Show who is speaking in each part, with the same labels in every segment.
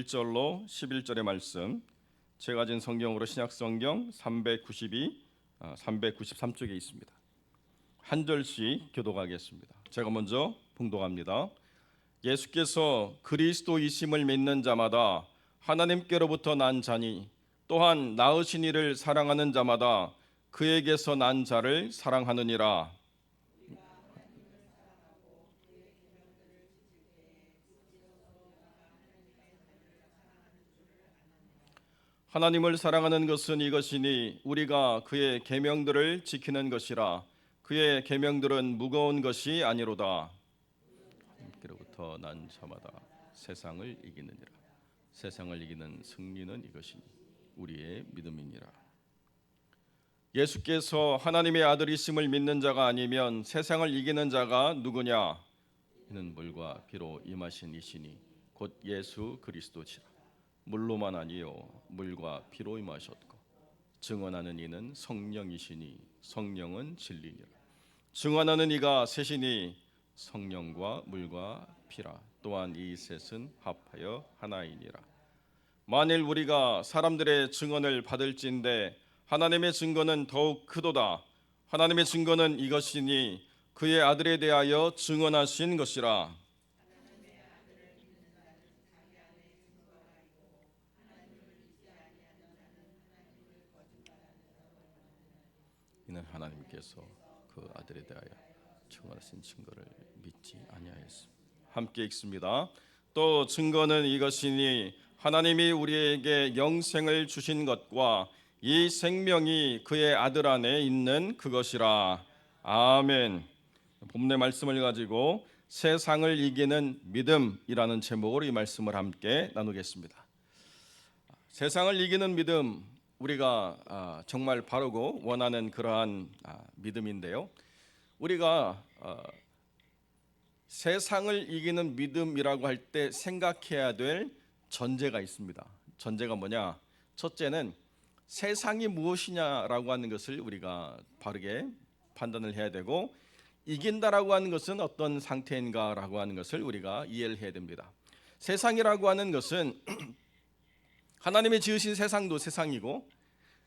Speaker 1: 1절로 11절의 말씀, 제가 가진 성경으로 신약성경 393쪽에 있습니다. 한 절씩 교독하겠습니다. 제가 먼저 봉독합니다. 예수께서 그리스도이심을 믿는 자마다 하나님께로부터 난 자니 또한 낳으신 이를 사랑하는 자마다 그에게서 난 자를 사랑하느니라. 하나님을 사랑하는 것은 이것이니 우리가 그의 계명들을 지키는 것이라. 그의 계명들은 무거운 것이 아니로다. 하나님께로부터 난 자마다 세상을 이기느니라. 세상을 이기는 승리는 이것이니 우리의 믿음이니라. 예수께서 하나님의 아들이심을 믿는 자가 아니면 세상을 이기는 자가 누구냐? 이는 물과 피로 임하신 이시니 곧 예수 그리스도시라. 물로만 아니요 물과 피로 임하셨고 증언하는 이는 성령이시니 성령은 진리니라. 증언하는 이가 셋이니 성령과 물과 피라. 또한 이 셋은 합하여 하나이니라. 만일 우리가 사람들의 증언을 받을진대 하나님의 증거는 더욱 크도다. 하나님의 증거는 이것이니 그의 아들에 대하여 증언하신 것이라. 이는 하나님께서 그 아들에 대하여 증언하신 증거를 믿지 아니하였습니다. 함께 읽습니다. 또 증거는 이것이니 하나님이 우리에게 영생을 주신 것과 이 생명이 그의 아들 안에 있는 그것이라. 아멘. 본문의 말씀을 가지고 세상을 이기는 믿음이라는 제목으로 이 말씀을 함께 나누겠습니다. 세상을 이기는 믿음, 우리가 정말 바르고 원하는 그러한 믿음인데요. 우리가 세상을 이기는 믿음이라고 할 때 생각해야 될 전제가 있습니다. 전제가 뭐냐? 첫째는 세상이 무엇이냐라고 하는 것을 우리가 바르게 판단을 해야 되고, 이긴다라고 하는 것은 어떤 상태인가라고 하는 것을 우리가 이해를 해야 됩니다. 세상이라고 하는 것은 하나님이 지으신 세상도 세상이고,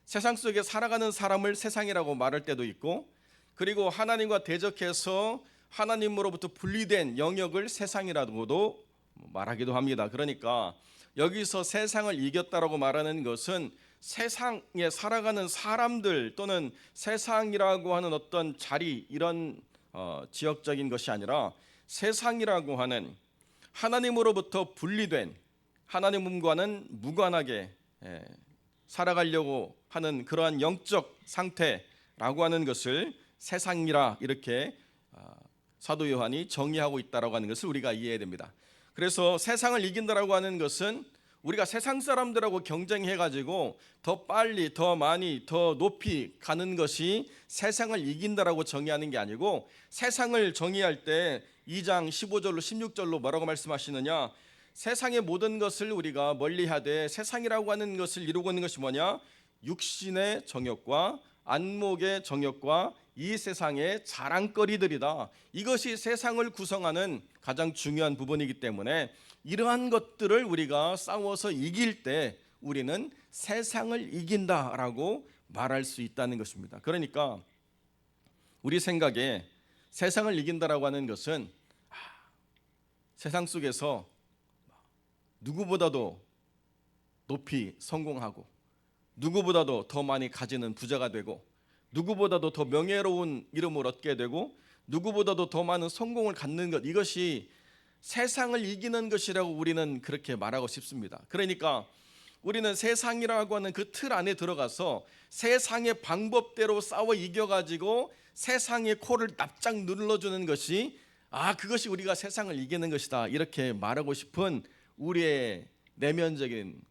Speaker 1: 세상 속에 살아가는 사람을 세상이라고 말할 때도 있고, 그리고 하나님과 대적해서 하나님으로부터 분리된 영역을 세상이라고도 말하기도 합니다. 그러니까 여기서 세상을 이겼다라고 말하는 것은 세상에 살아가는 사람들 또는 세상이라고 하는 어떤 자리, 이런 지역적인 것이 아니라 세상이라고 하는 하나님으로부터 분리된, 하나님과는 무관하게 살아가려고 하는 그러한 영적 상태라고 하는 것을 세상이라 이렇게 사도 요한이 정의하고 있다라고 하는 것을 우리가 이해해야 됩니다. 그래서 세상을 이긴다라고 하는 것은 우리가 세상 사람들하고 경쟁해가지고 더 빨리, 더 많이, 더 높이 가는 것이 세상을 이긴다라고 정의하는 게 아니고, 세상을 정의할 때 2장 15절로 16절로 뭐라고 말씀하시느냐? 세상의 모든 것을 우리가 멀리하되 세상이라고 하는 것을 이루고 있는 것이 뭐냐? 육신의 정욕과 안목의 정욕과 이 세상의 자랑거리들이다. 이것이 세상을 구성하는 가장 중요한 부분이기 때문에 이러한 것들을 우리가 싸워서 이길 때 우리는 세상을 이긴다라고 말할 수 있다는 것입니다. 그러니까 우리 생각에 세상을 이긴다라고 하는 것은 세상 속에서 누구보다도 높이 성공하고, 누구보다도 더 많이 가지는 부자가 되고, 누구보다도 더 명예로운 이름을 얻게 되고, 누구보다도 더 많은 성공을 갖는 것, 이것이 세상을 이기는 것이라고 우리는 그렇게 말하고 싶습니다. 그러니까 우리는 세상이라고 하는 그 틀 안에 들어가서 세상의 방법대로 싸워 이겨가지고 세상의 코를 납작 눌러주는 것이 그것이 우리가 세상을 이기는 것이다, 이렇게 말하고 싶은 우리의 내면적인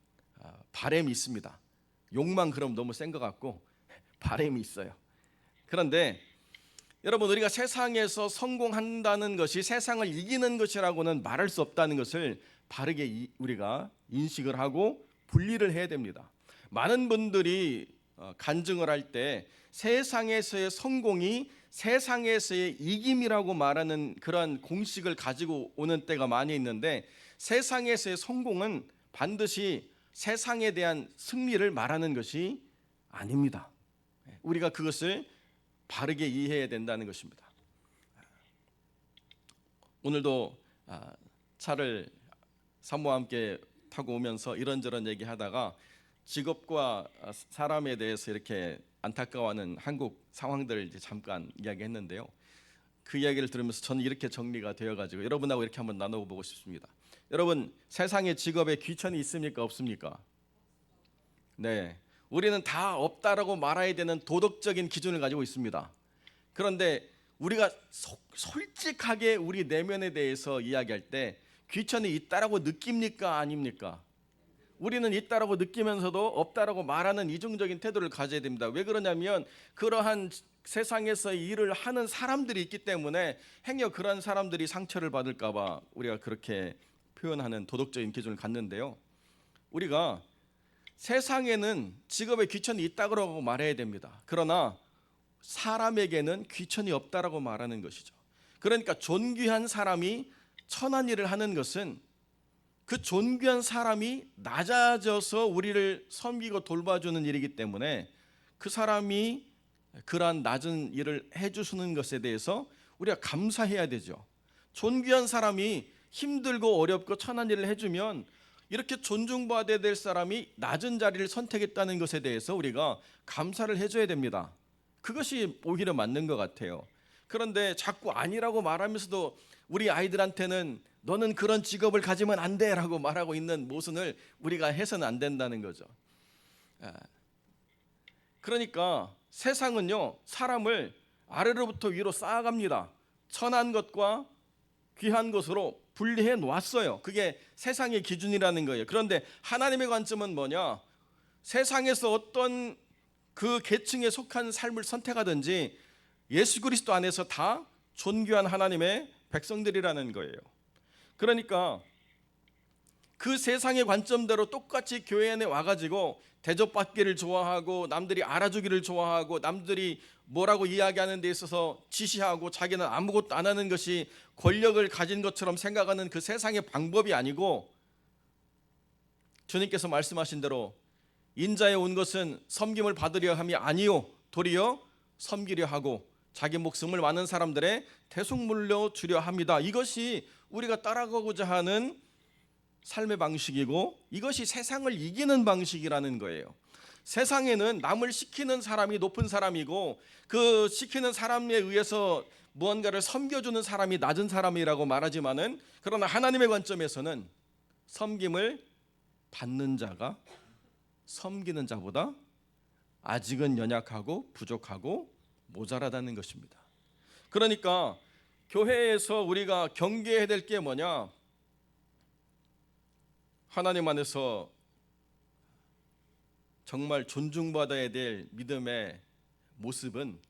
Speaker 1: 바람이 있습니다. 욕망 그럼 너무 센 것 같고 바람이 있어요. 그런데 여러분, 우리가 세상에서 성공한다는 것이 세상을 이기는 것이라고는 말할 수 없다는 것을 바르게 우리가 인식을 하고 분리를 해야 됩니다. 많은 분들이 간증을 할 때 세상에서의 성공이 세상에서의 이김이라고 말하는 그런 공식을 가지고 오는 때가 많이 있는데, 세상에서의 성공은 반드시 세상에 대한 승리를 말하는 것이 아닙니다. 우리가 그것을 바르게 이해해야 된다는 것입니다. 오늘도 차를 사모와 함께 타고 오면서 이런저런 얘기하다가 직업과 사람에 대해서 이렇게 안타까워하는 한국 상황들을 이제 잠깐 이야기했는데요. 그 이야기를 들으면서 저는 이렇게 정리가 되어가지고 여러분하고 이렇게 한번 나눠보고 싶습니다. 여러분, 세상에 직업에 귀천이 있습니까? 없습니까? 네, 우리는 다 없다라고 말해야 되는 도덕적인 기준을 가지고 있습니다. 그런데 우리가 솔직하게 우리 내면에 대해서 이야기할 때 귀천이 있다라고 느낍니까? 아닙니까? 우리는 있다라고 느끼면서도 없다라고 말하는 이중적인 태도를 가져야 됩니다. 왜 그러냐면 그러한 세상에서 일을 하는 사람들이 있기 때문에 행여 그런 사람들이 상처를 받을까 봐 우리가 그렇게 표현하는 도덕적인 기준을 갖는데요. 우리가 세상에는 직업에 귀천이 있다고 말해야 됩니다. 그러나 사람에게는 귀천이 없다라고 말하는 것이죠. 그러니까 존귀한 사람이 천한 일을 하는 것은 그 존귀한 사람이 낮아져서 우리를 섬기고 돌봐주는 일이기 때문에 그 사람이 그러한 낮은 일을 해주시는 것에 대해서 우리가 감사해야 되죠. 존귀한 사람이 힘들고 어렵고 천한 일을 해주면 이렇게 존중받아야 될 사람이 낮은 자리를 선택했다는 것에 대해서 우리가 감사를 해줘야 됩니다. 그것이 오히려 맞는 것 같아요. 그런데 자꾸 아니라고 말하면서도 우리 아이들한테는 너는 그런 직업을 가지면 안 돼 라고 말하고 있는 모순을 우리가 해서는 안 된다는 거죠. 그러니까 세상은요, 사람을 아래로부터 위로 쌓아갑니다. 천한 것과 귀한 것으로 분리해 놓았어요. 그게 세상의 기준이라는 거예요. 그런데 하나님의 관점은 뭐냐? 세상에서 어떤 그 계층에 속한 삶을 선택하든지 예수 그리스도 안에서 다 존귀한 하나님의 백성들이라는 거예요. 그러니까 그 세상의 관점대로 똑같이 교회 안에 와가지고 대접받기를 좋아하고 남들이 알아주기를 좋아하고 남들이 뭐라고 이야기하는 데 있어서 지시하고 자기는 아무것도 안 하는 것이 권력을 가진 것처럼 생각하는 그 세상의 방법이 아니고 주님께서 말씀하신 대로 인자에 온 것은 섬김을 받으려 함이 아니요 도리어 섬기려 하고 자기 목숨을 많은 사람들의 대속물로 주려 합니다. 이것이 우리가 따라가고자 하는 삶의 방식이고 이것이 세상을 이기는 방식이라는 거예요. 세상에는 남을 시키는 사람이 높은 사람이고 그 시키는 사람에 의해서 무언가를 섬겨주는 사람이 낮은 사람이라고 말하지만은 그러나 하나님의 관점에서는 섬김을 받는 자가 섬기는 자보다 아직은 연약하고 부족하고 모자라다는 것입니다. 그러니까 교회에서 우리가 경계해야 될 게 뭐냐? 하나님 안에서 정말 존중받아야 될 믿음의 모습은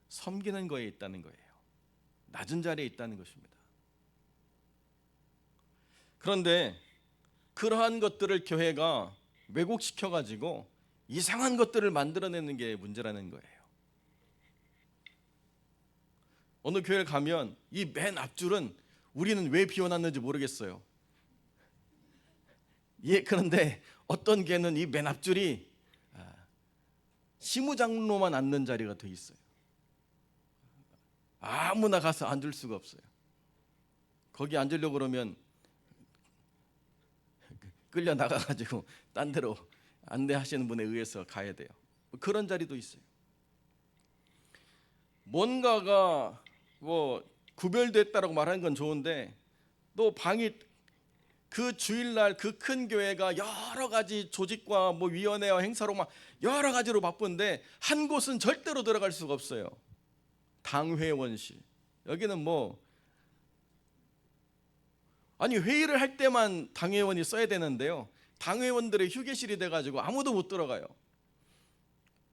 Speaker 1: 섬기는 거에 있다는 거예요. 낮은 자리에 있다는 것입니다. 그런데 그러한 것들을 교회가 왜곡시켜가지고 이상한 것들을 만들어내는 게 문제라는 거예요. 어느 교회를 가면 이 맨 앞줄은 우리는 왜 비워놨는지 모르겠어요. 예, 그런데 어떤 교회는 이 맨 앞줄이 시무장로만 앉는 자리가 돼 있어요. 아무나 가서 앉을 수가 없어요. 거기 앉으려고 그러면 끌려 나가가지고 딴 데로 안내하시는 분에 의해서 가야 돼요. 그런 자리도 있어요. 뭔가가 뭐 구별됐다라고 말하는 건 좋은데 또 방이 그 주일날 그 큰 교회가 여러 가지 조직과 뭐 위원회와 행사로 막 여러 가지로 바쁜데 한 곳은 절대로 들어갈 수가 없어요. 당회원실. 여기는 뭐 아니 회의를 할 때만 당회원이 써야 되는데요. 당회원들의 휴게실이 돼가지고 아무도 못 들어가요.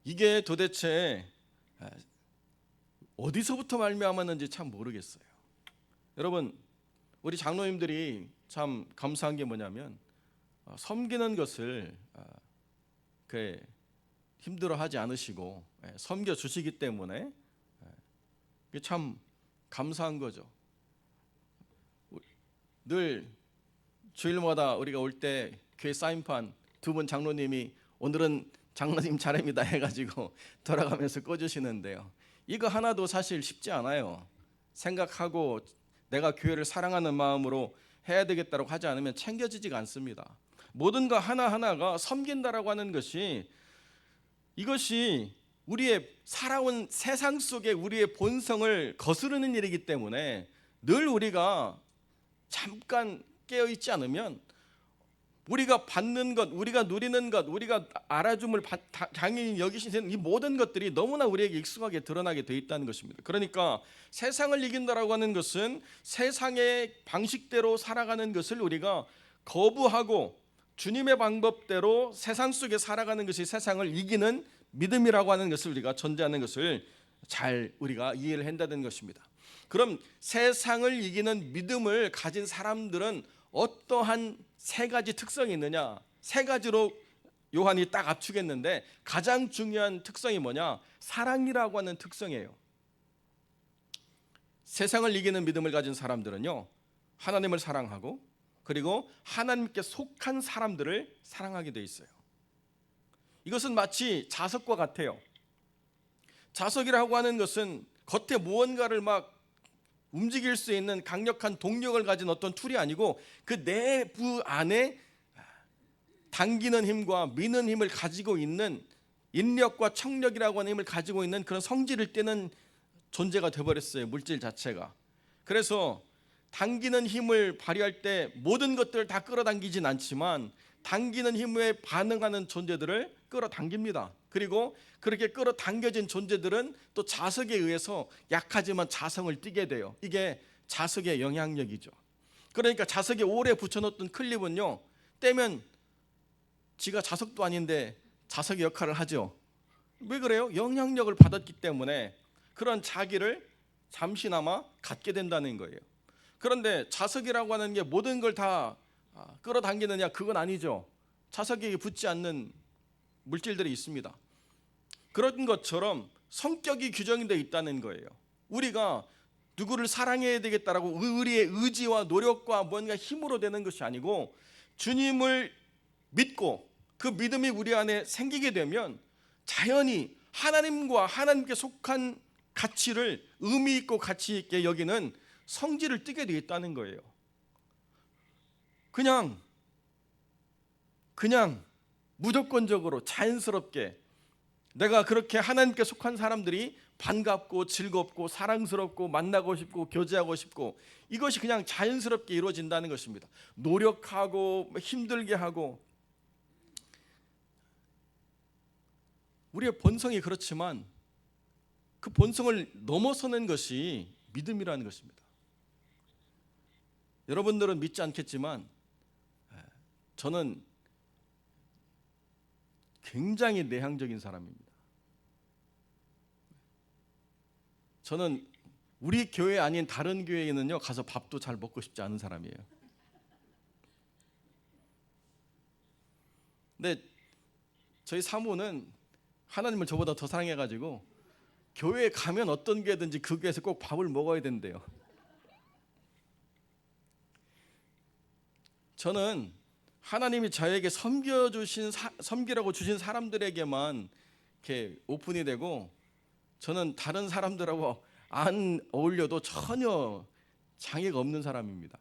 Speaker 1: 이게 도대체 어디서부터 말미암았는지 참 모르겠어요. 여러분, 우리 장로님들이 참 감사한 게 뭐냐면 섬기는 것을 힘들어하지 않으시고 섬겨 주시기 때문에 참 감사한 거죠. 늘 주일마다 우리가 올 때 교회 사인판 두 분 장로님이 오늘은 장로님 차례입니다 해가지고 돌아가면서 꺼주시는데요. 이거 하나도 사실 쉽지 않아요. 생각하고 내가 교회를 사랑하는 마음으로 해야 되겠다고 하지 않으면 챙겨지지가 않습니다. 모든 것 하나하나가 섬긴다라고 하는 것이, 이것이 우리의 살아온 세상 속에 우리의 본성을 거스르는 일이기 때문에 늘 우리가 잠깐 깨어있지 않으면 우리가 받는 것, 우리가 누리는 것, 우리가 알아줌을 당연히 여기시는 이 모든 것들이 너무나 우리에게 익숙하게 드러나게 돼 있다는 것입니다. 그러니까 세상을 이긴다라고 하는 것은 세상의 방식대로 살아가는 것을 우리가 거부하고 주님의 방법대로 세상 속에 살아가는 것이 세상을 이기는 믿음이라고 하는 것을 우리가 전제하는 것을 잘 우리가 이해를 한다는 것입니다. 그럼 세상을 이기는 믿음을 가진 사람들은 어떠한 세 가지 특성이 있느냐? 세 가지로 요한이 딱 압축했는데 가장 중요한 특성이 뭐냐? 사랑이라고 하는 특성이에요. 세상을 이기는 믿음을 가진 사람들은요, 하나님을 사랑하고 그리고 하나님께 속한 사람들을 사랑하게 돼 있어요. 이것은 마치 자석과 같아요. 자석이라고 하는 것은 겉에 무언가를 막 움직일 수 있는 강력한 동력을 가진 어떤 툴이 아니고 그 내부 안에 당기는 힘과 미는 힘을 가지고 있는, 인력과 청력이라고 하는 힘을 가지고 있는 그런 성질을 띠는 존재가 되어버렸어요, 물질 자체가. 그래서 당기는 힘을 발휘할 때 모든 것들을 다 끌어당기진 않지만 당기는 힘에 반응하는 존재들을 끌어당깁니다. 그리고 그렇게 끌어당겨진 존재들은 또 자석에 의해서 약하지만 자성을 띠게 돼요. 이게 자석의 영향력이죠. 그러니까 자석에 오래 붙여놓던 클립은요, 떼면 지가 자석도 아닌데 자석의 역할을 하죠. 왜 그래요? 영향력을 받았기 때문에 그런 자기를 잠시나마 갖게 된다는 거예요. 그런데 자석이라고 하는 게 모든 걸 다 끌어당기느냐? 그건 아니죠. 자석에 붙지 않는 물질들이 있습니다. 그런 것처럼 성격이 규정이 되어 있다는 거예요. 우리가 누구를 사랑해야 되겠다라고 우리의 의지와 노력과 뭔가 힘으로 되는 것이 아니고 주님을 믿고 그 믿음이 우리 안에 생기게 되면 자연히 하나님과 하나님께 속한 가치를 의미 있고 가치 있게 여기는 성질을 띠게 되어 있다는 거예요. 그냥 무조건적으로 자연스럽게 내가 그렇게 하나님께 속한 사람들이 반갑고 즐겁고 사랑스럽고 만나고 싶고 교제하고 싶고 이것이 그냥 자연스럽게 이루어진다는 것입니다. 노력하고 힘들게 하고 우리의 본성이 그렇지만 그 본성을 넘어서는 것이 믿음이라는 것입니다. 여러분들은 믿지 않겠지만 저는 굉장히 내향적인 사람입니다. 저는 우리 교회 아닌 다른 교회에는요 가서 밥도 잘 먹고 싶지 않은 사람이에요. 근데 저희 사모는 하나님을 저보다 더 사랑해가지고 교회에 가면 어떤 교회든지 그 교회에서 꼭 밥을 먹어야 된대요. 저는 하나님이 저에게 섬기라고 주신 사람들에게만 이렇게 오픈이 되고 저는 다른 사람들하고 안 어울려도 전혀 장애가 없는 사람입니다.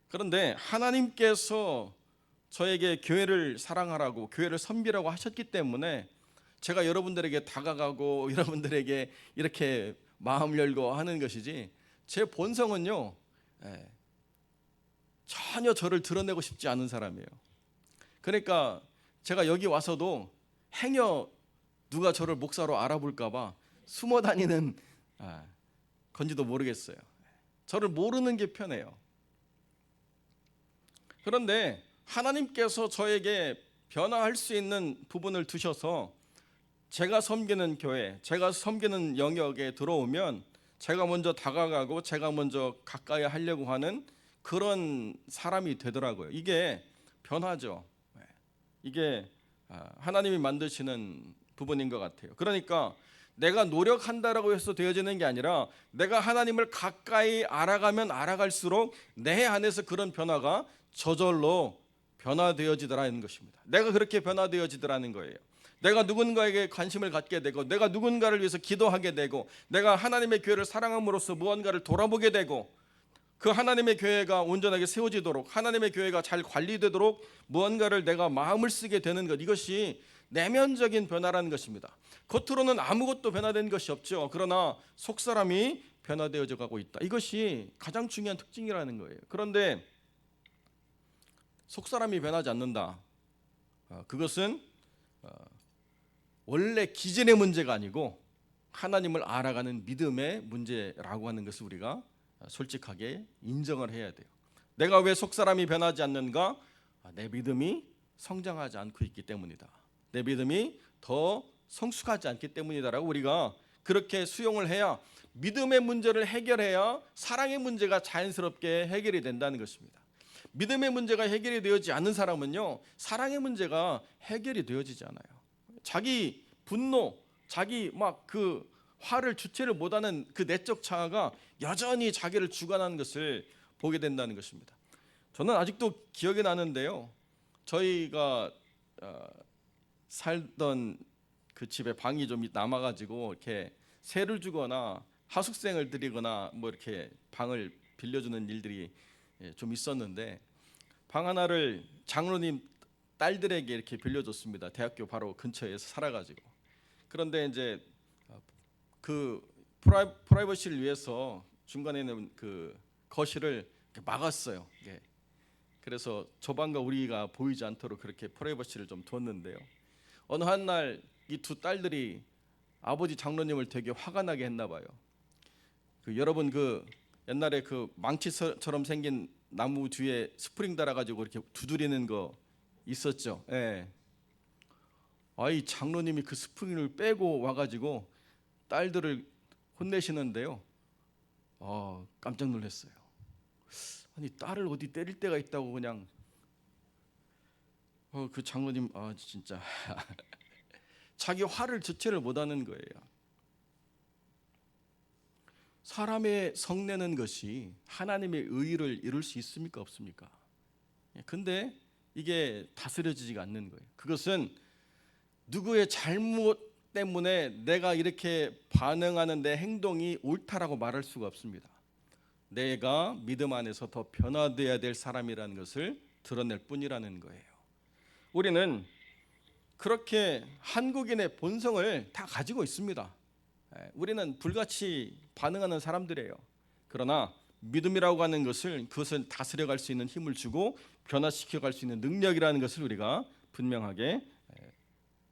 Speaker 1: 그런데 하나님께서 저에게 교회를 사랑하라고 교회를 섬기라고 하셨기 때문에 제가 여러분들에게 다가가고 여러분들에게 이렇게 마음 열고 하는 것이지 제 본성은요 전혀 저를 드러내고 싶지 않은 사람이에요. 그러니까 제가 여기 와서도 행여 누가 저를 목사로 알아볼까 봐 숨어 다니는 건지도 모르겠어요. 저를 모르는 게 편해요. 그런데 하나님께서 저에게 변화할 수 있는 부분을 두셔서 제가 섬기는 교회, 제가 섬기는 영역에 들어오면 제가 먼저 다가가고 제가 먼저 가까이 하려고 하는 그런 사람이 되더라고요. 이게 변화죠. 이게 하나님이 만드시는 부분인 것 같아요. 그러니까 내가 노력한다라고 해서 되어지는 게 아니라 내가 하나님을 가까이 알아가면 알아갈수록 내 안에서 그런 변화가 저절로 변화되어지더라는 것입니다. 내가 그렇게 변화되어지더라는 거예요. 내가 누군가에게 관심을 갖게 되고, 내가 누군가를 위해서 기도하게 되고, 내가 하나님의 교회를 사랑함으로써 무언가를 돌아보게 되고, 그 하나님의 교회가 온전하게 세워지도록, 하나님의 교회가 잘 관리되도록 무언가를 내가 마음을 쓰게 되는 것, 이것이 내면적인 변화라는 것입니다. 겉으로는 아무것도 변화된 것이 없죠. 그러나 속사람이 변화되어져 가고 있다. 이것이 가장 중요한 특징이라는 거예요. 그런데 속사람이 변하지 않는다. 그것은 원래 기질의 문제가 아니고 하나님을 알아가는 믿음의 문제라고 하는 것을 우리가 솔직하게 인정을 해야 돼요. 내가 왜 속사람이 변하지 않는가? 내 믿음이 성장하지 않고 있기 때문이다. 내 믿음이 더 성숙하지 않기 때문이다라고 우리가 그렇게 수용을 해야, 믿음의 문제를 해결해야 사랑의 문제가 자연스럽게 해결이 된다는 것입니다. 믿음의 문제가 해결이 되어지지 않는 사람은요, 사랑의 문제가 해결이 되어지지 않아요. 자기 분노, 자기 막 그 화를 주체를 못하는 그 내적 자아가 여전히 자기를 주관하는 것을 보게 된다는 것입니다. 저는 아직도 기억이 나는데요, 저희가 살던 그 집에 방이 좀 남아가지고 이렇게 세를 주거나 하숙생을 들이거나 뭐 이렇게 방을 빌려주는 일들이 좀 있었는데, 방 하나를 장로님 딸들에게 이렇게 빌려줬습니다. 대학교 바로 근처에서 살아가지고. 그런데 이제 그 프라이버시를 위해서 중간에 있는 그 거실을 막았어요. 그래서 저 방과 우리가 보이지 않도록 그렇게 프라이버시를 좀 뒀는데요, 어느 한 날 이 두 딸들이 아버지 장로님을 되게 화가 나게 했나 봐요. 여러분 그 옛날에 그 망치처럼 생긴 나무 뒤에 스프링 달아가지고 이렇게 두드리는 거 있었죠. 예. 이 장로님이 그 스프링을 빼고 와가지고 딸들을 혼내시는데요, 깜짝 놀랐어요. 아니 딸을 어디 때릴 때가 있다고 그냥. 그 장로님 진짜 자기 화를 주체를 못하는 거예요. 사람의 성내는 것이 하나님의 의를 이룰 수 있습니까, 없습니까? 근데 이게 다스려지지가 않는 거예요. 그것은 누구의 잘못 때문에 내가 이렇게 반응하는 내 행동이 옳다라고 말할 수가 없습니다. 내가 믿음 안에서 더 변화되어야 될 사람이라는 것을 드러낼 뿐이라는 거예요. 우리는 그렇게 한국인의 본성을 다 가지고 있습니다. 우리는 불같이 반응하는 사람들이에요. 그러나 믿음이라고 하는 것을, 그것을 다스려갈 수 있는 힘을 주고 변화시켜갈 수 있는 능력이라는 것을 우리가 분명하게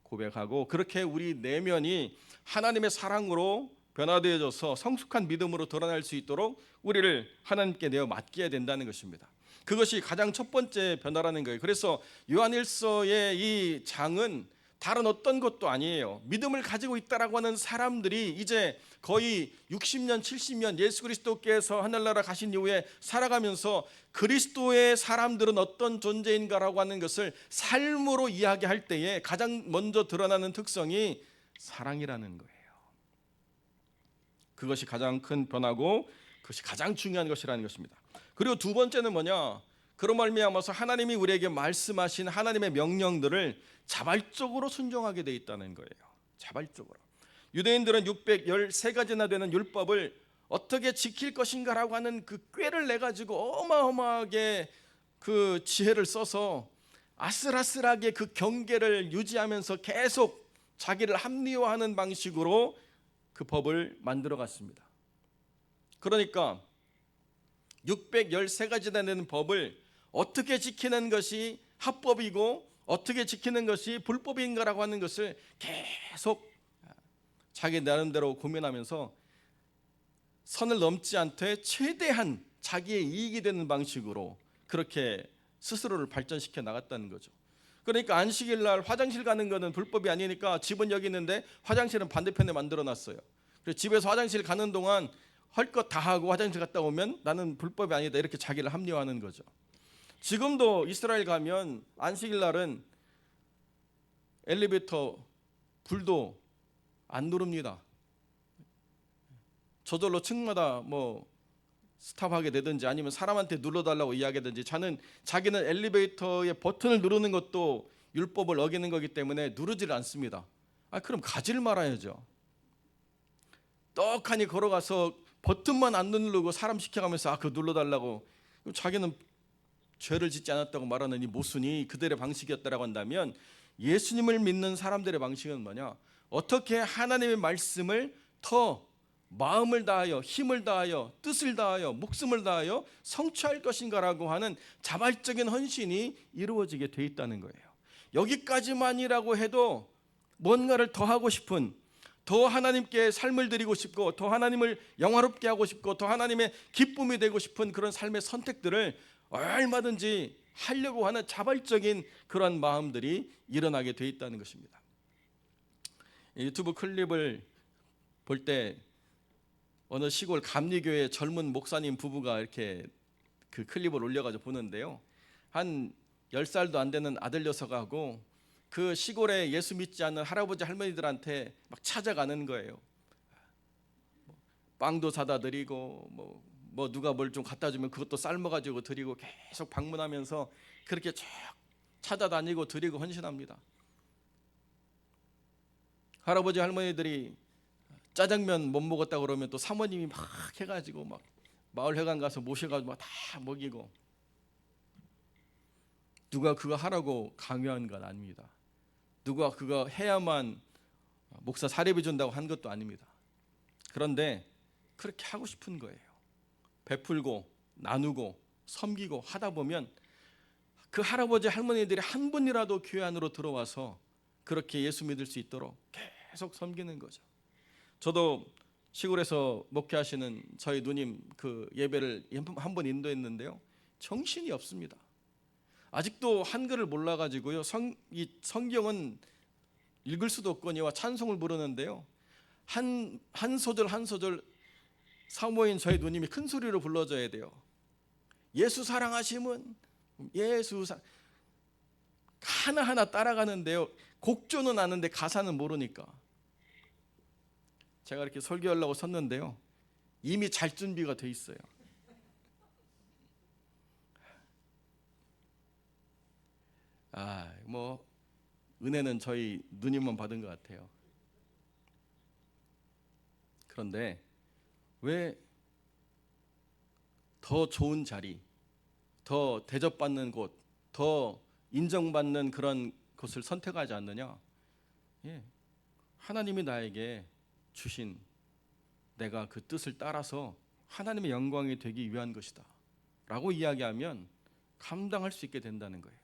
Speaker 1: 고백하고, 그렇게 우리 내면이 하나님의 사랑으로 변화되어져서 성숙한 믿음으로 드러날 수 있도록 우리를 하나님께 내어 맡겨야 된다는 것입니다. 그것이 가장 첫 번째 변화라는 거예요. 그래서 요한일서의 이 장은 다른 어떤 것도 아니에요. 믿음을 가지고 있다라고 하는 사람들이 이제 거의 60년, 70년 예수 그리스도께서 하늘나라 가신 이후에 살아가면서 그리스도의 사람들은 어떤 존재인가라고 하는 것을 삶으로 이야기할 때에 가장 먼저 드러나는 특성이 사랑이라는 거예요. 그것이 가장 큰 변화고 그것이 가장 중요한 것이라는 것입니다. 그리고 두 번째는 뭐냐? 그로 말미암아서 하나님이 우리에게 말씀하신 하나님의 명령들을 자발적으로 순종하게 돼 있다는 거예요. 자발적으로. 유대인들은 613가지나 되는 율법을 어떻게 지킬 것인가라고 하는 그 꾀를 내 가지고 어마어마하게 그 지혜를 써서 아슬아슬하게 그 경계를 유지하면서 계속 자기를 합리화하는 방식으로 그 법을 만들어 갔습니다. 그러니까 613가지나 되는 법을 어떻게 지키는 것이 합법이고 어떻게 지키는 것이 불법인가라고 하는 것을 계속 자기 나름대로 고민하면서 선을 넘지 않되 최대한 자기의 이익이 되는 방식으로 그렇게 스스로를 발전시켜 나갔다는 거죠. 그러니까 안식일 날 화장실 가는 거는 불법이 아니니까 집은 여기 있는데 화장실은 반대편에 만들어 놨어요. 그래서 집에서 화장실 가는 동안 할 것 다 하고 화장실 갔다 오면 나는 불법이 아니다, 이렇게 자기를 합리화하는 거죠. 지금도 이스라엘 가면 안식일 날은 엘리베이터 불도 안 누릅니다. 저절로 층마다 뭐 스탑하게 되든지 아니면 사람한테 눌러달라고 이야기하든지 자기는 엘리베이터의 버튼을 누르는 것도 율법을 어기는 거기 때문에 누르질 않습니다. 그럼 가지를 말아야죠. 떡하니 걸어가서 버튼만 안 누르고 사람 시켜가면서 그거 눌러달라고, 자기는 죄를 짓지 않았다고 말하는 이 모순이 그들의 방식이었다라고 한다면, 예수님을 믿는 사람들의 방식은 뭐냐? 어떻게 하나님의 말씀을 더 마음을 다하여, 힘을 다하여, 뜻을 다하여, 목숨을 다하여 성취할 것인가라고 하는 자발적인 헌신이 이루어지게 돼 있다는 거예요. 여기까지만이라고 해도 뭔가를 더 하고 싶은, 더 하나님께 삶을 드리고 싶고, 더 하나님을 영화롭게 하고 싶고, 더 하나님의 기쁨이 되고 싶은 그런 삶의 선택들을 얼마든지 하려고 하는 자발적인 그런 마음들이 일어나게 돼 있다는 것입니다. 유튜브 클립을 볼 때 어느 시골 감리교회 젊은 목사님 부부가 이렇게 그 클립을 올려가지고 보는데요, 한 10살도 안 되는 아들 녀석하고 그 시골에 예수 믿지 않는 할아버지 할머니들한테 막 찾아가는 거예요. 빵도 사다 드리고 뭐 누가 뭘 좀 갖다 주면 그것도 삶아가지고 드리고, 계속 방문하면서 그렇게 쭉 찾아다니고 드리고 헌신합니다. 할아버지 할머니들이 짜장면 못 먹었다 그러면 또 사모님이 막 해가지고 막 마을 회관 가서 모셔가지고 막 다 먹이고, 누가 그거 하라고 강요한 건 아닙니다. 누가 그거 해야만 목사 사례비 준다고 한 것도 아닙니다. 그런데 그렇게 하고 싶은 거예요. 베풀고 나누고 섬기고 하다 보면 그 할아버지 할머니들이 한 분이라도 교회 안으로 들어와서 그렇게 예수 믿을 수 있도록 계속 섬기는 거죠. 저도 시골에서 목회하시는 저희 누님 그 예배를 한 번 인도했는데요, 정신이 없습니다. 아직도 한글을 몰라가지고요, 성경은 읽을 수도 없거니와 찬송을 부르는데요, 한 소절 한 소절 사모인 저희 누님이 큰 소리로 불러줘야 돼요. 예수 사랑하심은 하나하나 따라가는데요, 곡조는 아는데 가사는 모르니까. 제가 이렇게 설교하려고 섰는데요, 이미 잘 준비가 돼 있어요. 뭐 은혜는 저희 누님만 받은 것 같아요. 그런데 왜 더 좋은 자리, 더 대접받는 곳, 더 인정받는 그런 곳을 선택하지 않느냐? 하나님이 나에게 주신, 내가 그 뜻을 따라서 하나님의 영광이 되기 위한 것이다 라고 이야기하면 감당할 수 있게 된다는 거예요.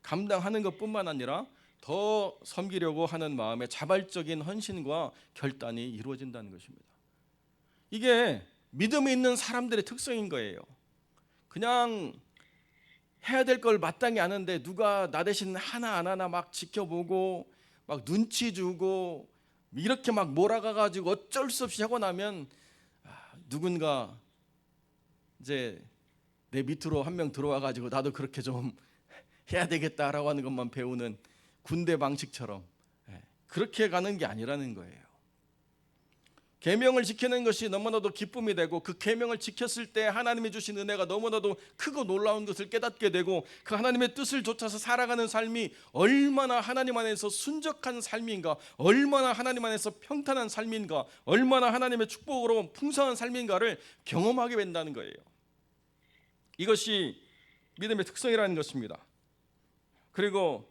Speaker 1: 감당하는 것뿐만 아니라 더 섬기려고 하는 마음의 자발적인 헌신과 결단이 이루어진다는 것입니다. 이게 믿음이 있는 사람들의 특성인 거예요. 그냥 해야 될 걸 마땅히 아는데 누가 나 대신 하나 안 하나 막 지켜보고 막 눈치 주고 이렇게 막 몰아가가지고 어쩔 수 없이 하고 나면, 누군가 이제 내 밑으로 한 명 들어와가지고 나도 그렇게 좀 해야 되겠다라고 하는 것만 배우는 군대 방식처럼 그렇게 가는 게 아니라는 거예요. 계명을 지키는 것이 너무나도 기쁨이 되고, 그 계명을 지켰을 때 하나님이 주신 은혜가 너무나도 크고 놀라운 것을 깨닫게 되고, 그 하나님의 뜻을 좇아서 살아가는 삶이 얼마나 하나님 안에서 순적한 삶인가, 얼마나 하나님 안에서 평탄한 삶인가, 얼마나 하나님의 축복으로 풍성한 삶인가를 경험하게 된다는 거예요. 이것이 믿음의 특성이라는 것입니다. 그리고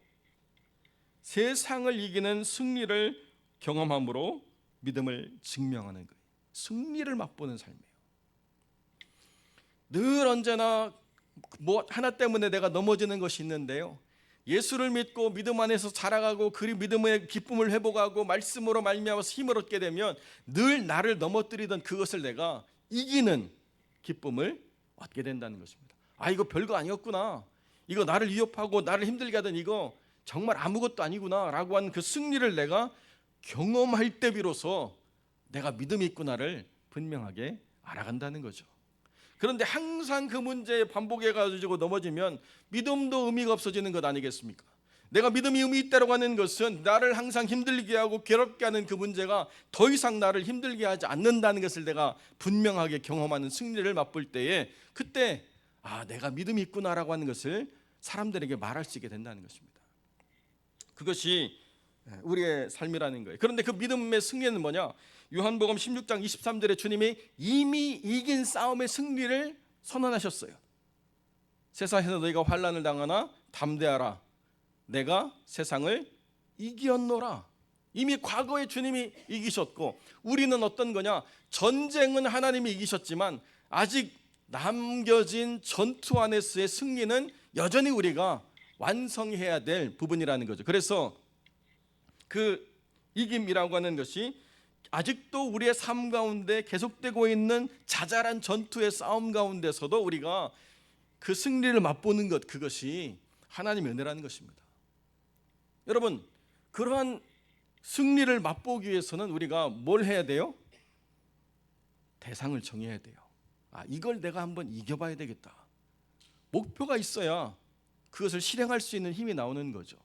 Speaker 1: 세상을 이기는 승리를 경험함으로 믿음을 증명하는 거예요. 승리를 맛보는 삶이에요. 늘 언제나 뭐 하나 때문에 내가 넘어지는 것이 있는데요, 예수를 믿고 믿음 안에서 자라가고 그 믿음의 기쁨을 회복하고 말씀으로 말미암아서 힘을 얻게 되면 늘 나를 넘어뜨리던 그것을 내가 이기는 기쁨을 얻게 된다는 것입니다. 이거 별거 아니었구나, 이거 나를 위협하고 나를 힘들게 하던 이거 정말 아무것도 아니구나 라고 하는 그 승리를 내가 경험할 때 비로소 내가 믿음이 있구나를 분명하게 알아간다는 거죠. 그런데 항상 그 문제에 반복해가지고 넘어지면 믿음도 의미가 없어지는 것 아니겠습니까? 내가 믿음이 의미 있다고 하는 것은 나를 항상 힘들게 하고 괴롭게 하는 그 문제가 더 이상 나를 힘들게 하지 않는다는 것을 내가 분명하게 경험하는 승리를 맛볼 때에, 그때 내가 믿음이 있구나라고 하는 것을 사람들에게 말할 수 있게 된다는 것입니다. 그것이 우리의 삶이라는 거예요. 그런데 그 믿음의 승리는 뭐냐? 요한복음 16장 23절에 주님이 이미 이긴 싸움의 승리를 선언하셨어요. 세상에서 너희가 환난을 당하나 담대하라, 내가 세상을 이기었노라. 이미 과거에 주님이 이기셨고, 우리는 어떤 거냐? 전쟁은 하나님이 이기셨지만 아직 남겨진 전투 안에서의 승리는 여전히 우리가 완성해야 될 부분이라는 거죠. 그래서 그 이김이라고 하는 것이 아직도 우리의 삶 가운데 계속되고 있는 자잘한 전투의 싸움 가운데서도 우리가 그 승리를 맛보는 것, 그것이 하나님의 은혜라는 것입니다. 여러분, 그러한 승리를 맛보기 위해서는 우리가 뭘 해야 돼요? 대상을 정해야 돼요. 이걸 내가 한번 이겨봐야 되겠다. 목표가 있어야 그것을 실행할 수 있는 힘이 나오는 거죠.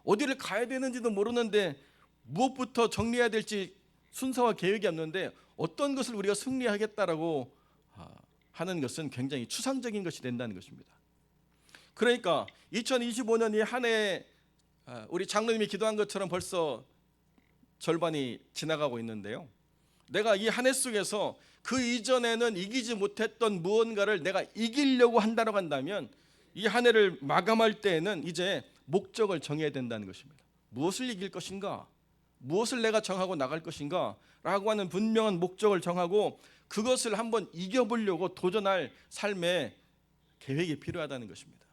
Speaker 1: 어디를 가야 되는지도 모르는데 무엇부터 정리해야 될지 순서와 계획이 없는데 어떤 것을 우리가 승리하겠다라고 하는 것은 굉장히 추상적인 것이 된다는 것입니다. 그러니까 2025년이 한 해, 우리 장로님이 기도한 것처럼 벌써 절반이 지나가고 있는데요, 내가 이 한 해 속에서 그 이전에는 이기지 못했던 무언가를 내가 이기려고 한다고 한다면 이 한 해를 마감할 때에는 이제 목적을 정해야 된다는 것입니다. 무엇을 이길 것인가? 무엇을 내가 정하고 나갈 것인가? 라고 하는 분명한 목적을 정하고 그것을 한번 이겨보려고 도전할 삶의 계획이 필요하다는 것입니다.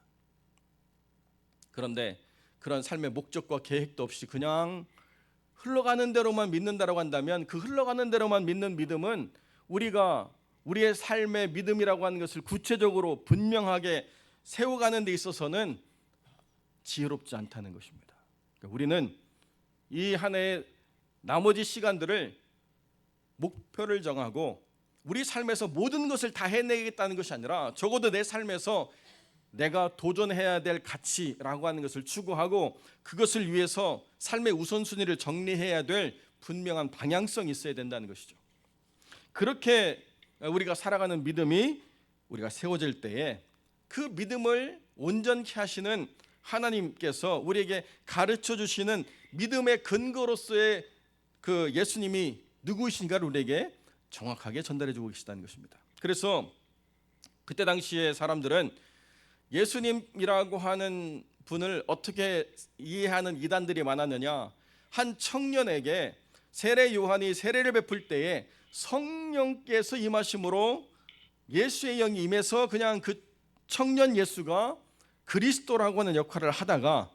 Speaker 1: 그런데 그런 삶의 목적과 계획도 없이 그냥 흘러가는 대로만 믿는다라고 한다면, 그 흘러가는 대로만 믿는 믿음은 우리가 우리의 삶의 믿음이라고 하는 것을 구체적으로 분명하게 세워가는 데 있어서는 지혜롭지 않다는 것입니다. 그러니까 우리는 이 한 해의 나머지 시간들을 목표를 정하고 우리 삶에서 모든 것을 다 해내겠다는 것이 아니라 적어도 내 삶에서 내가 도전해야 될 가치라고 하는 것을 추구하고 그것을 위해서 삶의 우선순위를 정리해야 될 분명한 방향성이 있어야 된다는 것이죠. 그렇게 우리가 살아가는 믿음이 우리가 세워질 때에 그 믿음을 온전히 하시는 하나님께서 우리에게 가르쳐 주시는 믿음의 근거로서의 그 예수님이 누구이신가를 우리에게 정확하게 전달해 주고 계시다는 것입니다. 그래서 그때 당시에 사람들은 예수님이라고 하는 분을 어떻게 이해하는 이단들이 많았느냐? 한 청년에게 세례 요한이 세례를 베풀 때에 성령께서 임하심으로 예수의 영이 임해서 그냥 그 청년 예수가 그리스도라고 하는 역할을 하다가,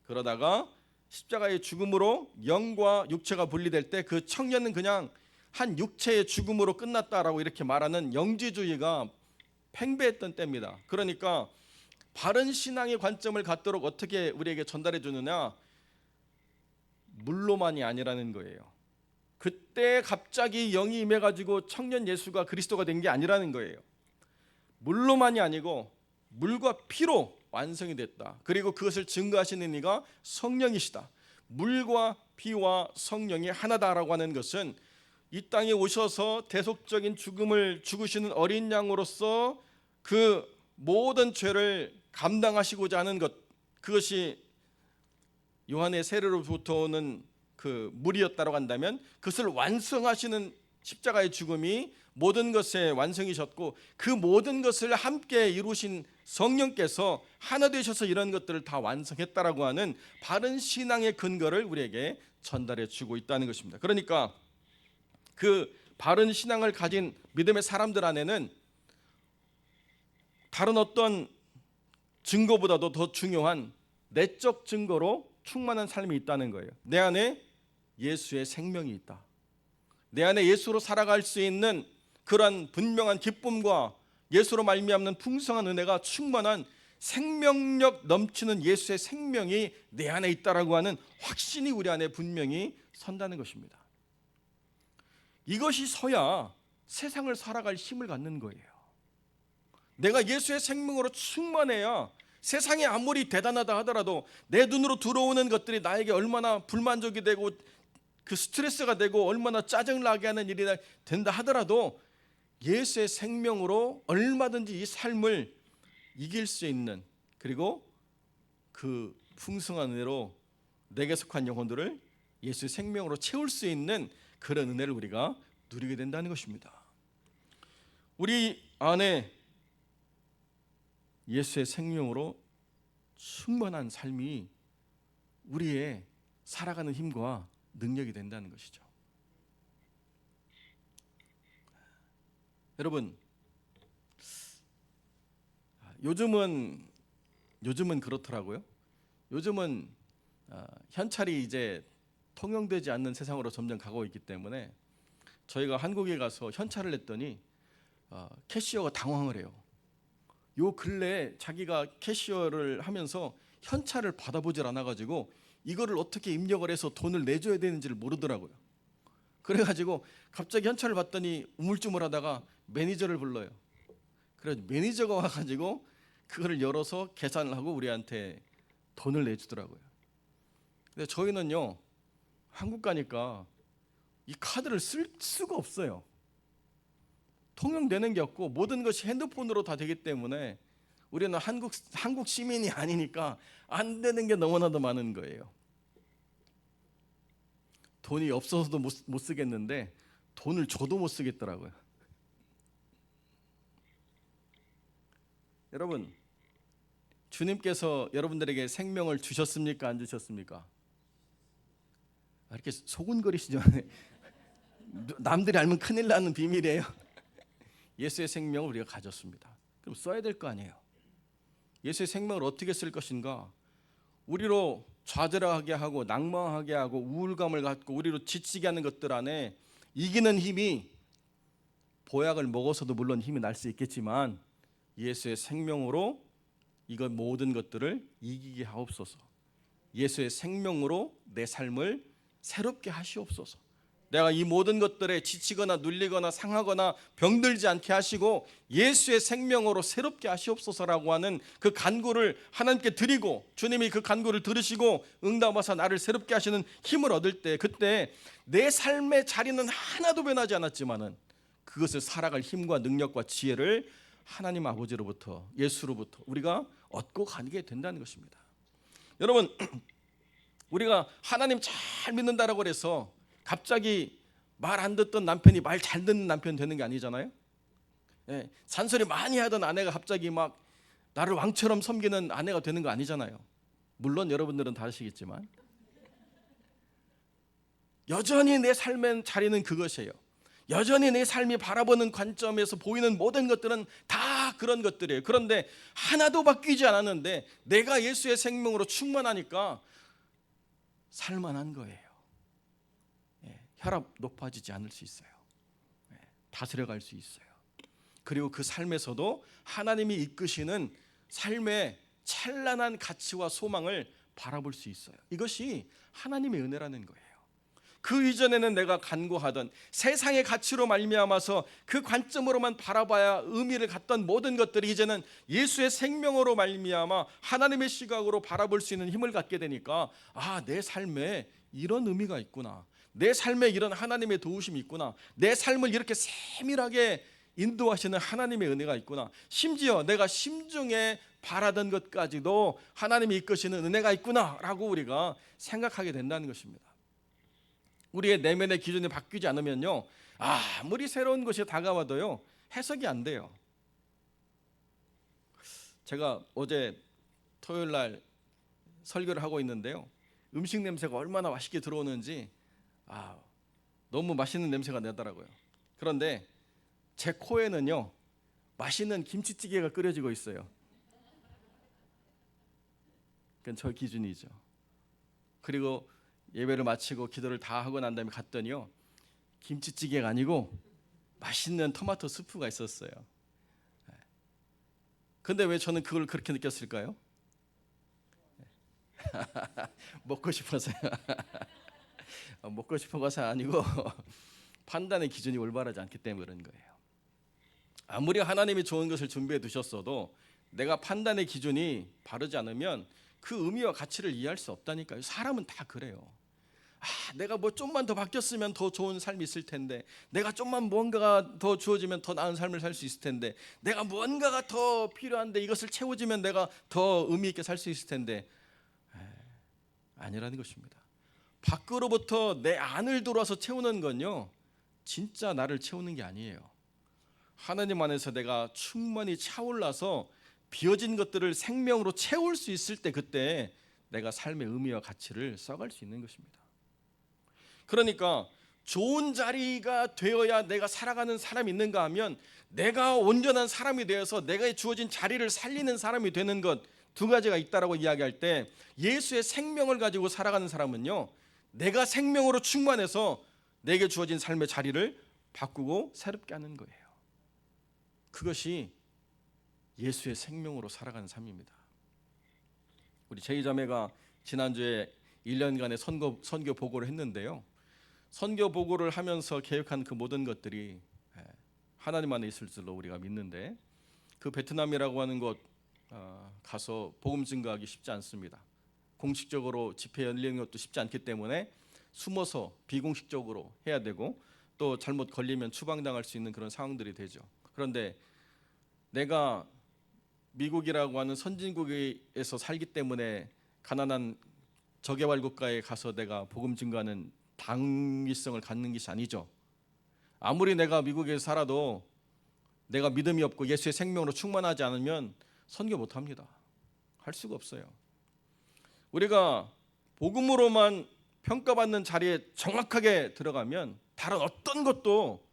Speaker 1: 그러다가 십자가의 죽음으로 영과 육체가 분리될 때 그 청년은 그냥 한 육체의 죽음으로 끝났다라고 이렇게 말하는 영지주의가 팽배했던 때입니다. 그러니까 바른 신앙의 관점을 갖도록 어떻게 우리에게 전달해 주느냐? 물로만이 아니라는 거예요. 그때 갑자기 영이 임해가지고 청년 예수가 그리스도가 된 게 아니라는 거예요. 물로만이 아니고 물과 피로 완성이 됐다. 그리고 그것을 증거하시는 이가 성령이시다. 물과 피와 성령이 하나다라고 하는 것은 이 땅에 오셔서 대속적인 죽음을 죽으시는 어린 양으로서 그 모든 죄를 감당하시고자 하는 것, 그것이 요한의 세례로부터 오는 그 물이었다고 한다면 그것을 완성하시는 십자가의 죽음이 모든 것의 완성이셨고, 그 모든 것을 함께 이루신 성령께서 하나 되셔서 이런 것들을 다 완성했다라고 하는 바른 신앙의 근거를 우리에게 전달해 주고 있다는 것입니다. 그러니까 그 바른 신앙을 가진 믿음의 사람들 안에는 다른 어떤 증거보다도 더 중요한 내적 증거로 충만한 삶이 있다는 거예요. 내 안에 예수의 생명이 있다. 내 안에 예수로 살아갈 수 있는 그러한 분명한 기쁨과 예수로 말미암는 풍성한 은혜가 충만한 생명력 넘치는 예수의 생명이 내 안에 있다라고 하는 확신이 우리 안에 분명히 선다는 것입니다. 이것이 서야 세상을 살아갈 힘을 갖는 거예요. 내가 예수의 생명으로 충만해야 세상이 아무리 대단하다 하더라도 내 눈으로 들어오는 것들이 나에게 얼마나 불만족이 되고 그 스트레스가 되고 얼마나 짜증나게 하는 일이 된다 하더라도 예수의 생명으로 얼마든지 이 삶을 이길 수 있는, 그리고 그 풍성한 은혜로 내게 속한 영혼들을 예수의 생명으로 채울 수 있는 그런 은혜를 우리가 누리게 된다는 것입니다. 우리 안에 예수의 생명으로 충만한 삶이 우리의 살아가는 힘과 능력이 된다는 것이죠. 여러분, 요즘은 그렇더라고요. 요즘은 현찰이 이제 통용되지 않는 세상으로 점점 가고 있기 때문에 저희가 한국에 가서 현찰을 냈더니 캐시어가 당황을 해요. 요 근래에 자기가 캐시어를 하면서 현찰을 받아보질 않아가지고 이거를 어떻게 입력을 해서 돈을 내줘야 되는지를 모르더라고요. 그래가지고 갑자기 현찰을 받더니 우물쭈물하다가 매니저를 불러요. 그래서 매니저가 와가지고 그거를 열어서 계산을 하고 우리한테 돈을 내주더라고요. 근데 저희는요, 한국 가니까 이 카드를 쓸 수가 없어요. 통용되는 게 없고 모든 것이 핸드폰으로 다 되기 때문에 우리는 한국 시민이 아니니까 안 되는 게 너무나도 많은 거예요. 돈이 없어서도 못 쓰겠는데 돈을 줘도 못 쓰겠더라고요. 여러분, 주님께서 여러분들에게 생명을 주셨습니까? 안 주셨습니까? 이렇게 소곤거리시죠? 남들이 알면 큰일 나는 비밀이에요. 예수의 생명을 우리가 가졌습니다. 그럼 써야 될 거 아니에요. 예수의 생명을 어떻게 쓸 것인가? 우리로 좌절하게 하고 낭망하게 하고 우울감을 갖고 우리로 지치게 하는 것들 안에 이기는 힘이, 보약을 먹어서도 물론 힘이 날 수 있겠지만 예수의 생명으로 이것 모든 것들을 이기게 하옵소서. 예수의 생명으로 내 삶을 새롭게 하시옵소서. 내가 이 모든 것들에 지치거나 눌리거나 상하거나 병들지 않게 하시고 예수의 생명으로 새롭게 하시옵소서라고 하는 그 간구를 하나님께 드리고, 주님이 그 간구를 들으시고 응답하사 나를 새롭게 하시는 힘을 얻을 때, 그때 내 삶의 자리는 하나도 변하지 않았지만은 그것을 살아갈 힘과 능력과 지혜를 하나님 아버지로부터, 예수로부터 우리가 얻고 가게 된다는 것입니다. 여러분, 우리가 하나님 잘 믿는다라고 해서 갑자기 말 안 듣던 남편이 말 잘 듣는 남편 되는 게 아니잖아요. 예, 잔소리 많이 하던 아내가 갑자기 막 나를 왕처럼 섬기는 아내가 되는 거 아니잖아요. 물론 여러분들은 다르시겠지만 여전히 내 삶의 자리는 그것이에요. 여전히 내 삶이 바라보는 관점에서 보이는 모든 것들은 다 그런 것들이에요. 그런데 하나도 바뀌지 않았는데 내가 예수의 생명으로 충만하니까 살만한 거예요. 혈압 높아지지 않을 수 있어요. 다스려갈 수 있어요. 그리고 그 삶에서도 하나님이 이끄시는 삶의 찬란한 가치와 소망을 바라볼 수 있어요. 이것이 하나님의 은혜라는 거예요. 그 이전에는 내가 간구하던 세상의 가치로 말미암아서 그 관점으로만 바라봐야 의미를 갖던 모든 것들이 이제는 예수의 생명으로 말미암아 하나님의 시각으로 바라볼 수 있는 힘을 갖게 되니까, 내 삶에 이런 의미가 있구나, 내 삶에 이런 하나님의 도우심이 있구나, 내 삶을 이렇게 세밀하게 인도하시는 하나님의 은혜가 있구나, 심지어 내가 심중에 바라던 것까지도 하나님이 이끄시는 은혜가 있구나 라고 우리가 생각하게 된다는 것입니다. 우리의 내면의 기준이 바뀌지 않으면요, 아무리 새로운 것이 다가와도요 해석이 안 돼요. 제가 어제 토요일 날 설교를 하고 있는데요, 음식 냄새가 얼마나 맛있게 들어오는지 너무 맛있는 냄새가 나더라고요. 그런데 제 코에는요 맛있는 김치찌개가 끓여지고 있어요. 그건 저 기준이죠. 그리고 예배를 마치고 기도를 다 하고 난 다음에 갔더니요, 김치찌개가 아니고 맛있는 토마토 스프가 있었어요. 근데 왜 저는 그걸 그렇게 느꼈을까요? 먹고 싶어서요. 먹고 싶어서가 아니고 판단의 기준이 올바르지 않기 때문에 그런 거예요. 아무리 하나님이 좋은 것을 준비해 두셨어도 내가 판단의 기준이 바르지 않으면 그 의미와 가치를 이해할 수 없다니까요. 사람은 다 그래요. 내가 뭐 좀만 더 바뀌었으면 더 좋은 삶이 있을 텐데, 내가 좀만 뭔가가 더 주어지면 더 나은 삶을 살 수 있을 텐데, 내가 뭔가가 더 필요한데 이것을 채워지면 내가 더 의미 있게 살 수 있을 텐데, 아니라는 것입니다. 밖으로부터 내 안을 들어와서 채우는 건요, 진짜 나를 채우는 게 아니에요. 하나님 안에서 내가 충만히 차올라서 비어진 것들을 생명으로 채울 수 있을 때, 그때 내가 삶의 의미와 가치를 써갈 수 있는 것입니다. 그러니까 좋은 자리가 되어야 내가 살아가는 사람이 있는가 하면, 내가 온전한 사람이 되어서 내가 주어진 자리를 살리는 사람이 되는 것, 두 가지가 있다라고 이야기할 때, 예수의 생명을 가지고 살아가는 사람은요, 내가 생명으로 충만해서 내게 주어진 삶의 자리를 바꾸고 새롭게 하는 거예요. 그것이 예수의 생명으로 살아가는 삶입니다. 우리 제2자매가 지난주에 1년간의 선교 보고를 했는데요, 선교 보고를 하면서 계획한 그 모든 것들이 하나님 안에 있을 줄로 우리가 믿는데, 그 베트남이라고 하는 곳 가서 복음 증거하기 쉽지 않습니다. 공식적으로 집회 열리는 것도 쉽지 않기 때문에 숨어서 비공식적으로 해야 되고, 또 잘못 걸리면 추방당할 수 있는 그런 상황들이 되죠. 그런데 내가 미국이라고 하는 선진국에서 살기 때문에 가난한 저개발 국가에 가서 내가 복음 증거하는 당위성을 갖는 것이 아니죠. 아무리 내가 미국에 살아도 내가 믿음이 없고 예수의 생명으로 충만하지 않으면 선교 못합니다. 할 수가 없어요. 우리가 복음으로만 평가받는 자리에 정확하게 들어가면 다른 어떤 것도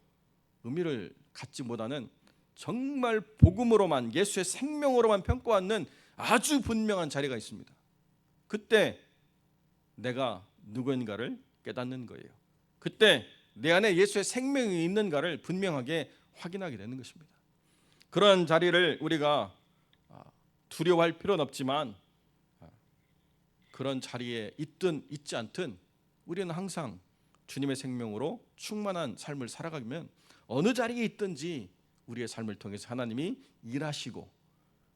Speaker 1: 의미를 갖지 못하는, 정말 복음으로만, 예수의 생명으로만 평가받는 아주 분명한 자리가 있습니다. 그때 내가 누구인가를 깨닫는 거예요. 그때 내 안에 예수의 생명이 있는가를 분명하게 확인하게 되는 것입니다. 그런 자리를 우리가 두려워할 필요는 없지만, 그런 자리에 있든 있지 않든 우리는 항상 주님의 생명으로 충만한 삶을 살아가면 어느 자리에 있든지 우리의 삶을 통해서 하나님이 일하시고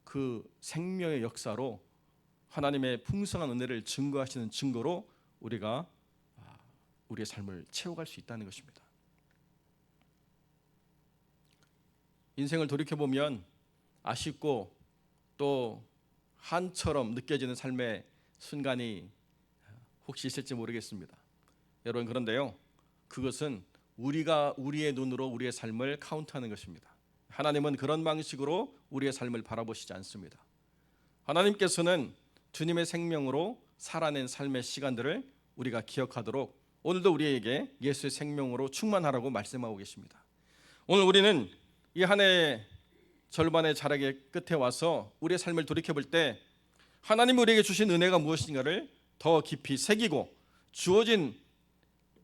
Speaker 1: 그 생명의 역사로 하나님의 풍성한 은혜를 증거하시는 증거로 우리가 우리의 삶을 채워갈 수 있다는 것입니다. 인생을 돌이켜보면 아쉽고 또 한처럼 느껴지는 삶의 순간이 혹시 있을지 모르겠습니다. 여러분, 그런데요, 그것은 우리가 우리의 눈으로 우리의 삶을 카운트하는 것입니다. 하나님은 그런 방식으로 우리의 삶을 바라보시지 않습니다. 하나님께서는 주님의 생명으로 살아낸 삶의 시간들을 우리가 기억하도록 오늘도 우리에게 예수의 생명으로 충만하라고 말씀하고 계십니다. 오늘 우리는 이 한 해의 절반의 자락의 끝에 와서 우리의 삶을 돌이켜볼 때 하나님이 우리에게 주신 은혜가 무엇인가를 더 깊이 새기고, 주어진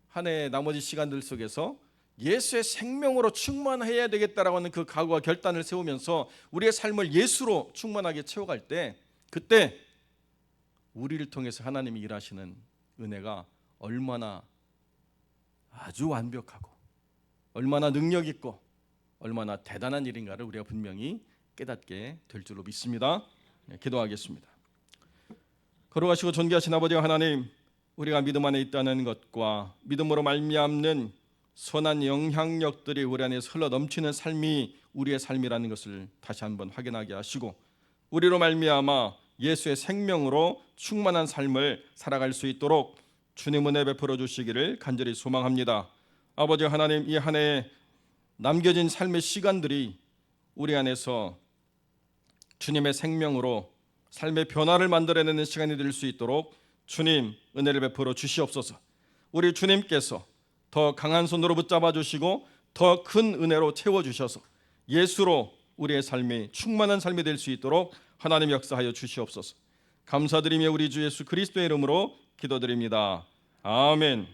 Speaker 1: 한 해의 나머지 시간들 속에서 예수의 생명으로 충만해야 되겠다라고 하는 그 각오와 결단을 세우면서 우리의 삶을 예수로 충만하게 채워갈 때, 그때 우리를 통해서 하나님이 일하시는 은혜가 얼마나 아주 완벽하고 얼마나 능력 있고 얼마나 대단한 일인가를 우리가 분명히 깨닫게 될 줄로 믿습니다. 기도하겠습니다. 거룩하시고 존귀하신 아버지 하나님, 우리가 믿음 안에 있다는 것과 믿음으로 말미암는 선한 영향력들이 우리 안에 흘러 넘치는 삶이 우리의 삶이라는 것을 다시 한번 확인하게 하시고, 우리로 말미암아 예수의 생명으로 충만한 삶을 살아갈 수 있도록 주님 은혜 베풀어 주시기를 간절히 소망합니다. 아버지 하나님, 이 한 해에 남겨진 삶의 시간들이 우리 안에서 주님의 생명으로 삶의 변화를 만들어내는 시간이 될 수 있도록 주님 은혜를 베풀어 주시옵소서. 우리 주님께서 더 강한 손으로 붙잡아 주시고 더 큰 은혜로 채워주셔서 예수로 우리의 삶이 충만한 삶이 될 수 있도록 하나님 역사하여 주시옵소서. 감사드리며 우리 주 예수 그리스도의 이름으로 기도드립니다. 아멘.